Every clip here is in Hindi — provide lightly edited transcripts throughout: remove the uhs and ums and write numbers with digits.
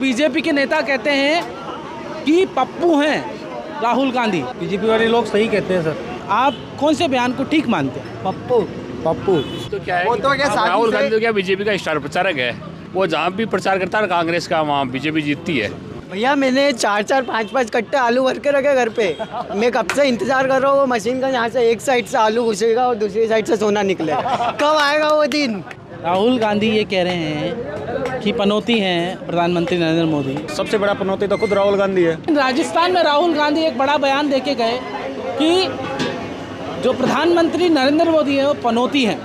बीजेपी के नेता कहते हैं कि पप्पू हैं राहुल गांधी। बीजेपी वाले लोग सही कहते हैं सर। आप कौन से बयान को ठीक मानते हैं? पप्पू तो क्या है वो तो क्या राहुल गांधी तो क्या बीजेपी का स्टार प्रचारक है। वो जहाँ भी प्रचार करता है कांग्रेस का वहाँ बीजेपी जीतती है। भैया मैंने 4-4 5-5 कट्टे आलू भर के रखे घर पे। मैं कब से इंतजार कर रहा हूँ वो मशीन का, यहाँ से एक साइड से आलू घुसेगा और दूसरी साइड से सोना निकले। कब आएगा वो दिन? राहुल गांधी ये कह रहे हैं कि पनौती हैं प्रधानमंत्री नरेंद्र मोदी। सबसे बड़ा पनौती तो खुद राहुल गांधी है। राजस्थान में राहुल गांधी एक बड़ा बयान देके गए कि जो प्रधानमंत्री नरेंद्र मोदी है वो पनौती हैं,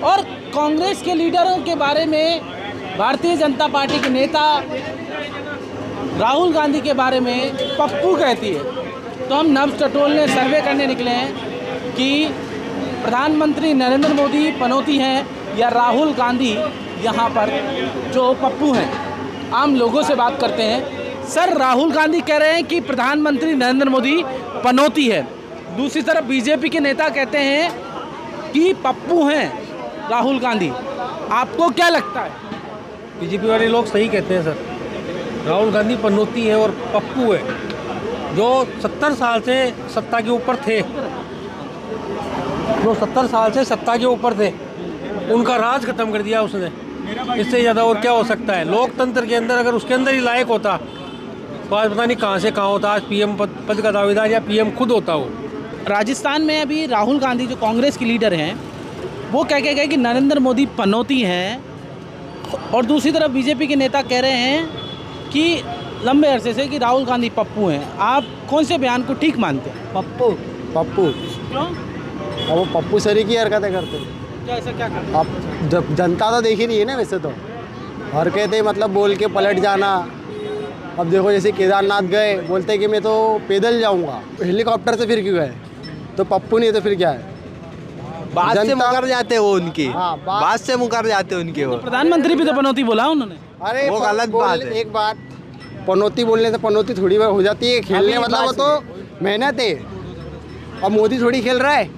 और कांग्रेस के लीडरों के बारे में भारतीय जनता पार्टी के नेता राहुल गांधी के बारे में पप्पू कहती है। तो हम नब्ज टटोलने सर्वे करने निकले हैं कि प्रधानमंत्री नरेंद्र मोदी पनौती हैं या राहुल गांधी यहाँ पर जो पप्पू हैं। आम लोगों से बात करते हैं। सर, राहुल गांधी कह रहे हैं कि प्रधानमंत्री नरेंद्र मोदी पनौती है, दूसरी तरफ बीजेपी के नेता कहते हैं कि पप्पू हैं राहुल गांधी। आपको क्या लगता है? बीजेपी वाले लोग सही कहते हैं सर। राहुल गांधी पनौती है और पप्पू है, जो 70 साल से सत्ता के ऊपर थे, जो 70 साल से सत्ता के ऊपर थे, उनका राज खत्म कर दिया उसने। इससे ज़्यादा और क्या हो सकता है? लोकतंत्र के अंदर अगर उसके अंदर ही लायक होता तो आज पता नहीं कहाँ से कहाँ होता। आज पीएम पद का दावेदार या पीएम खुद होता हो। राजस्थान में अभी राहुल गांधी जो कांग्रेस के लीडर हैं वो कह के गए कि नरेंद्र मोदी पनौती हैं, और दूसरी तरफ बीजेपी के नेता कह रहे हैं कि लंबे अरसे से कि राहुल गांधी पप्पू हैं। आप कौन से बयान को ठीक मानते हैं? पप्पू क्यों? अब वो पप्पू सरी की हरकतें करते हैं। क्या ऐसा क्या करते? अब जब जनता तो देख ही रही है ना वैसे तो, हरकतें मतलब बोल के पलट जाना। अब देखो जैसे केदारनाथ गए, बोलते कि मैं तो पैदल जाऊंगा, हेलीकॉप्टर से फिर क्यों गए? तो पप्पू नहीं तो फिर क्या है? बात से मुकर जाते हो उनकी। हाँ, बात से मुकर जाते हो उनके वो। प्रधानमंत्री भी तो पनौती बोला उन्होंने। अरे वो गलत बात है। एक बात, पनौती बोलने से पनौती थोड़ी बार हो जाती है। खेलने मतलब वो तो मेहनत है। अब मोदी थोड़ी खेल रहा है।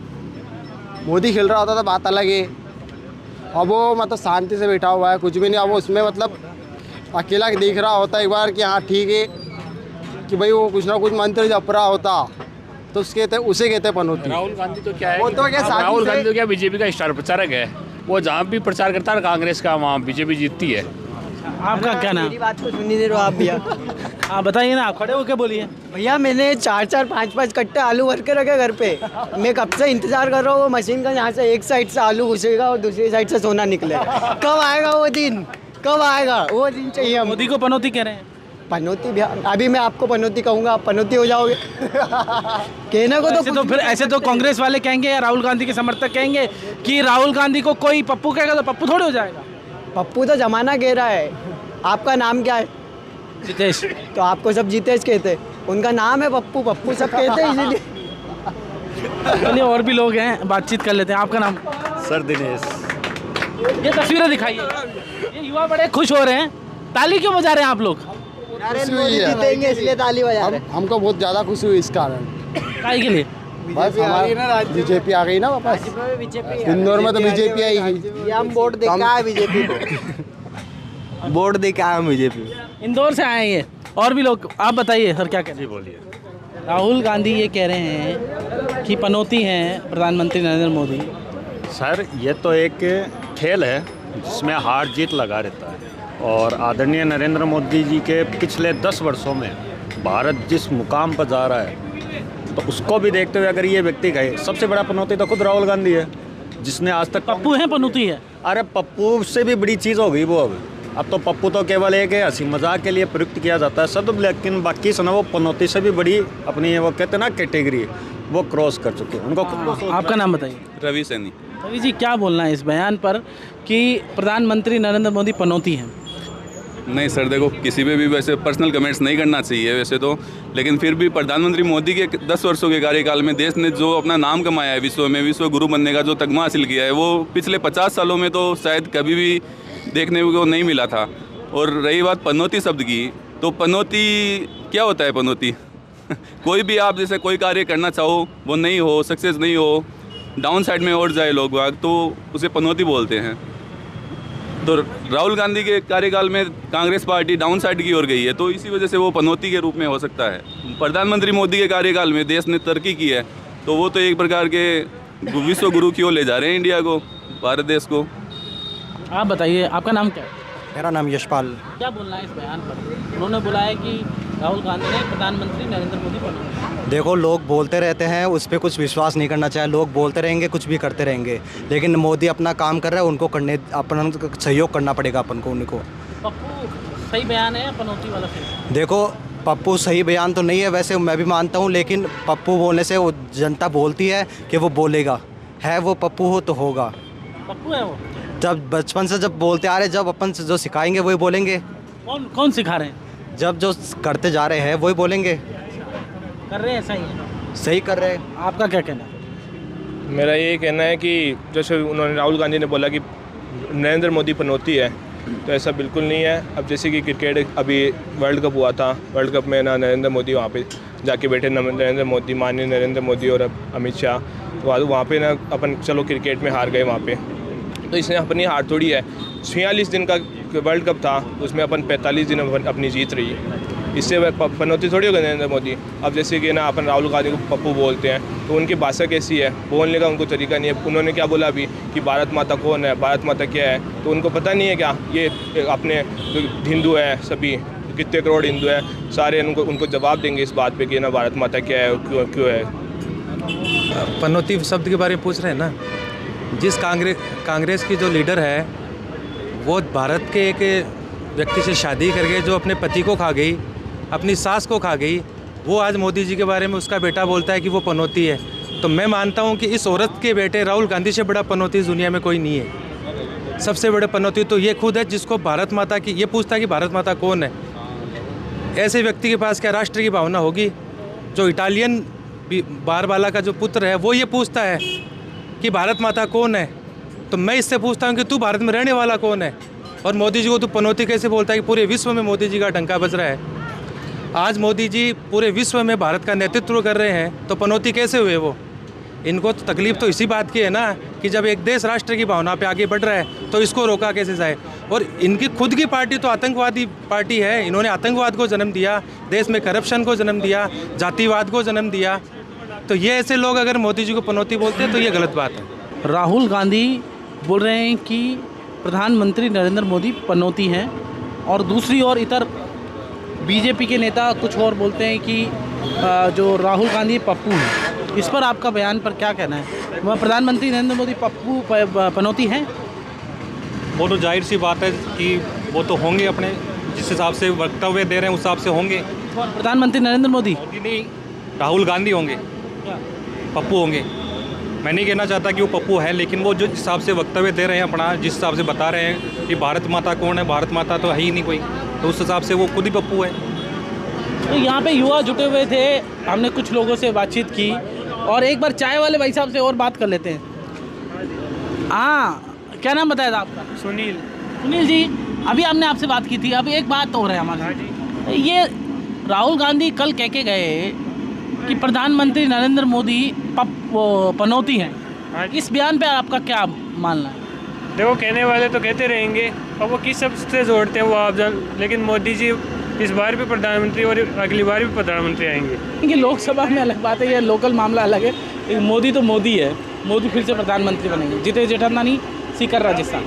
मोदी खेल रहा होता तो बात अलग है। अब वो मतलब शांति से बैठा हुआ है, कुछ भी नहीं। अब वो उसमें मतलब अकेला देख रहा होता एक बार कि हाँ ठीक है, कि भाई वो कुछ ना कुछ मंत्र जप रहा होता तो उसे कहते पनौती। राहुल गांधी तो क्या है वो तो क्या राहुल गांधी तो क्या बीजेपी का स्टार प्रचारक है। वो जहाँ भी प्रचार करता है कांग्रेस का वहाँ बीजेपी जीतती है। आपका क्या नाम? मेरी बात को सुन ही नहीं रहे हो आप भैया। आप बताइए ना, आप खड़े होकर बोलिए। भैया मैंने 4-4 5-5 कट्टे आलू भर के रखे घर पे। मैं कब से इंतजार कर रहा हूँ वो मशीन का, यहाँ से एक साइड से आलू घुसेगा और दूसरी साइड से सोना निकले। कब आएगा वो दिन? कब आएगा वो दिन? चाहिए हम। मोदी को पनौती कह रहे हैं। पनौती भैया, अभी मैं आपको पनौती कहूँगा, आप पनौती हो जाओगे। कहने को तो फिर ऐसे तो कांग्रेस वाले कहेंगे या राहुल गांधी के समर्थक कहेंगे कि राहुल गांधी को कोई पप्पू कहेगा तो पप्पू थोड़े हो जाएगा। पप्पू तो जमाना कह रहा है। आपका नाम क्या है? जितेश। तो आपको सब जितेश कहते, उनका नाम है पप्पू। पप्पू सब कहते हैं इसीलिए। चलिए, और भी लोग हैं, बातचीत कर लेते हैं। आपका नाम? सर दिनेश। ये तस्वीरें दिखाइए। ये युवा बड़े खुश हो रहे हैं, ताली क्यों बजा रहे हैं आप लोग? नरेंद्र मोदी जीतेंगे इसलिए ताली बजा रहे हैं। हमको बहुत ज़्यादा खुशी हुई इस कारण। काय के लिए? बस बीजेपी आ गई ना वापस। इंदौर में तो बीजेपी आई है। ये हम वोट दे के आए बीजेपी को। वोट दे के आया बीजेपी। इंदौर से आए ये, और भी लोग। आप बताइए सर, क्या कहते हैं? बोलिए। राहुल गांधी ये कह रहे हैं कि पनौती हैं प्रधानमंत्री नरेंद्र मोदी। सर, ये तो एक खेल है जिसमें हार जीत लगा रहता है, और आदरणीय नरेंद्र मोदी जी के पिछले 10 वर्षों में भारत जिस मुकाम पर जा रहा है, तो उसको भी देखते हुए अगर ये व्यक्ति कहे सबसे बड़ा पनौती तो खुद राहुल गांधी है, जिसने आज तक पप्पू हैं पनौती है? अरे पप्पू से भी बड़ी चीज़ हो गई वो। अब तो पप्पू तो केवल एक है, हंसी मजाक के लिए प्रयुक्त किया जाता है सब, लेकिन बाकी सुना वो पनौती से भी बड़ी अपनी वो कहते हैं ना कैटेगरी, वो क्रॉस कर चुके हैं। उनको आपका नाम बताइए। रवि सैनी। रवि जी, क्या बोलना है इस बयान पर कि प्रधानमंत्री नरेंद्र मोदी पनौती हैं? नहीं सर, देखो किसी पे भी वैसे पर्सनल कमेंट्स नहीं करना चाहिए वैसे तो, लेकिन फिर भी प्रधानमंत्री मोदी के 10 वर्षों के कार्यकाल में देश ने जो अपना नाम कमाया है विश्व में, विश्व गुरु बनने का जो तगमा हासिल किया है, वो पिछले 50 सालों में तो शायद कभी भी देखने को नहीं मिला था। और रही बात पनौती शब्द की, तो पनौती क्या होता है? पनौती कोई भी आप जैसे कोई कार्य करना चाहो वो नहीं हो, सक्सेस नहीं हो, डाउन साइड में और जाए लोग, तो उसे पनौती बोलते हैं। तो राहुल गांधी के कार्यकाल में कांग्रेस पार्टी डाउन साइड की ओर गई है, तो इसी वजह से वो पनौती के रूप में हो सकता है। प्रधानमंत्री मोदी के कार्यकाल में देश ने तरक्की की है, तो वो तो एक प्रकार के विश्व गुरु की ओर ले जा रहे हैं इंडिया को, भारत देश को। आप बताइए, आपका नाम क्या है? मेरा नाम यशपाल। क्या बोलना है इस बयान पर? उन्होंने बोला है कि राहुल गांधी ने प्रधानमंत्री नरेंद्र मोदी बनना। देखो, लोग बोलते रहते हैं, उस पर कुछ विश्वास नहीं करना चाहिए। लोग बोलते रहेंगे, कुछ भी करते रहेंगे, लेकिन मोदी अपना काम कर रहा है, उनको करने अपना सहयोग करना पड़ेगा अपन को, उनको। पप्पू सही बयान है या पनौती वाला सही? देखो, पप्पू सही बयान तो नहीं है, वैसे मैं भी मानता हूँ, लेकिन पप्पू बोलने से वो जनता बोलती है कि वो बोलेगा, है वो पप्पू हो तो होगा। पप्पू है वो? जब बचपन से जब बोलते आ रहे, जब अपन से जो सिखाएंगे वही बोलेंगे। कौन सिखा रहे हैं? जब जो करते जा रहे हैं वही बोलेंगे। कर रहे हैं, सही है, सही कर रहे हैं। आपका क्या कहना है? मेरा ये कहना है कि जैसे उन्होंने राहुल गांधी ने बोला कि नरेंद्र मोदी पनौती है, तो ऐसा बिल्कुल नहीं है। अब जैसे कि क्रिकेट अभी वर्ल्ड कप हुआ था, वर्ल्ड कप में ना नरेंद्र मोदी वहाँ पे जाके बैठे, नरेंद्र मोदी, माननीय नरेंद्र मोदी और अमित शाह, तो वहाँ पे ना अपन चलो क्रिकेट में हार गए वहाँ पे, तो इसने अपनी हार थोड़ी है। 46 दिन का वर्ल्ड कप था, उसमें अपन 45 दिन अपनी जीत रही, इससे पनौती थोड़ी होगी नरेंद्र मोदी। अब जैसे कि ना अपन राहुल गांधी को पप्पू बोलते हैं, तो उनकी भाषा कैसी है, बोलने का उनको तरीका नहीं है। उन्होंने क्या बोला अभी कि भारत माता कौन है, भारत माता क्या है, तो उनको पता नहीं है क्या ये अपने हिंदू है, सभी कितने करोड़ हिंदू है, सारे उनको जवाब देंगे इस बात पे कि ना भारत माता क्या है, क्यों है। पनौती शब्द के बारे में पूछ रहे हैं ना। जिस कांग्रेस की जो लीडर है, वो भारत के एक व्यक्ति से शादी करके जो अपने पति को खा गई, अपनी सास को खा गई, वो आज मोदी जी के बारे में उसका बेटा बोलता है कि वो पनौती है। तो मैं मानता हूँ कि इस औरत के बेटे राहुल गांधी से बड़ा पनौती इस दुनिया में कोई नहीं है। सबसे बड़े पनौती तो ये खुद है, जिसको भारत माता की ये पूछता है कि भारत माता कौन है। ऐसे व्यक्ति के पास क्या राष्ट्र की भावना होगी? जो इटालियन बारबाला का जो पुत्र है, वो ये पूछता है कि भारत माता कौन है। तो मैं इससे पूछता हूँ कि तू भारत में रहने वाला कौन है? और मोदी जी को तू पनौती कैसे बोलता है कि पूरे विश्व में मोदी जी का डंका बज रहा है। आज मोदी जी पूरे विश्व में भारत का नेतृत्व कर रहे हैं, तो पनौती कैसे हुए वो? इनको तो तकलीफ तो इसी बात की है ना कि जब एक देश राष्ट्र की भावना पे आगे बढ़ रहा है, तो इसको रोका कैसे जाए। और इनकी खुद की पार्टी तो आतंकवादी पार्टी है। इन्होंने आतंकवाद को जन्म दिया, देश में करप्शन को जन्म दिया, जातिवाद को जन्म दिया। तो ये ऐसे लोग अगर मोदी जी को पनौती बोलते हैं तो ये गलत बात है। राहुल गांधी बोल रहे हैं कि प्रधानमंत्री नरेंद्र मोदी पनौती हैं, और दूसरी ओर इधर बीजेपी के नेता कुछ और बोलते हैं कि जो राहुल गांधी पप्पू हैं। इस पर आपका बयान पर क्या कहना है? वह प्रधानमंत्री नरेंद्र मोदी पप्पू पनौती हैं? वो तो जाहिर सी बात है कि वो तो होंगे, अपने जिस हिसाब से वक्तव्य दे रहे हैं उस हिसाब से होंगे। प्रधानमंत्री नरेंद्र मोदी नहीं, राहुल गांधी होंगे, पप्पू होंगे। मैं नहीं कहना चाहता कि वो पप्पू है, लेकिन वो जो हिसाब से वक्तव्य दे रहे हैं अपना, जिस हिसाब से बता रहे हैं कि भारत माता कौन है, भारत माता तो है ही नहीं कोई, तो उस हिसाब से वो खुद ही पप्पू है। तो यहाँ पे युवा जुटे हुए थे, हमने कुछ लोगों से बातचीत की, और एक बार चाय वाले भाई साहब से और बात कर लेते हैं। हाँ, क्या नाम बताया था आपका? सुनील। सुनील जी, अभी हमने आपसे बात की थी, अभी एक बात हो रहा है हमारे, ये राहुल गांधी कल कह के गए कि प्रधानमंत्री नरेंद्र मोदी पनौती हैं। इस बयान पे आपका क्या मानना है? देखो, कहने वाले तो कहते रहेंगे, और वो किस सबसे जोड़ते हैं वो आप जान, लेकिन मोदी जी इस बार भी प्रधानमंत्री और अगली बार भी प्रधानमंत्री आएंगे। कि लोकसभा में अलग बात है, ये लोकल मामला अलग है। मोदी तो मोदी है, मोदी फिर से प्रधानमंत्री बनेंगे। जीते जेठानी, सीकर, राजस्थान।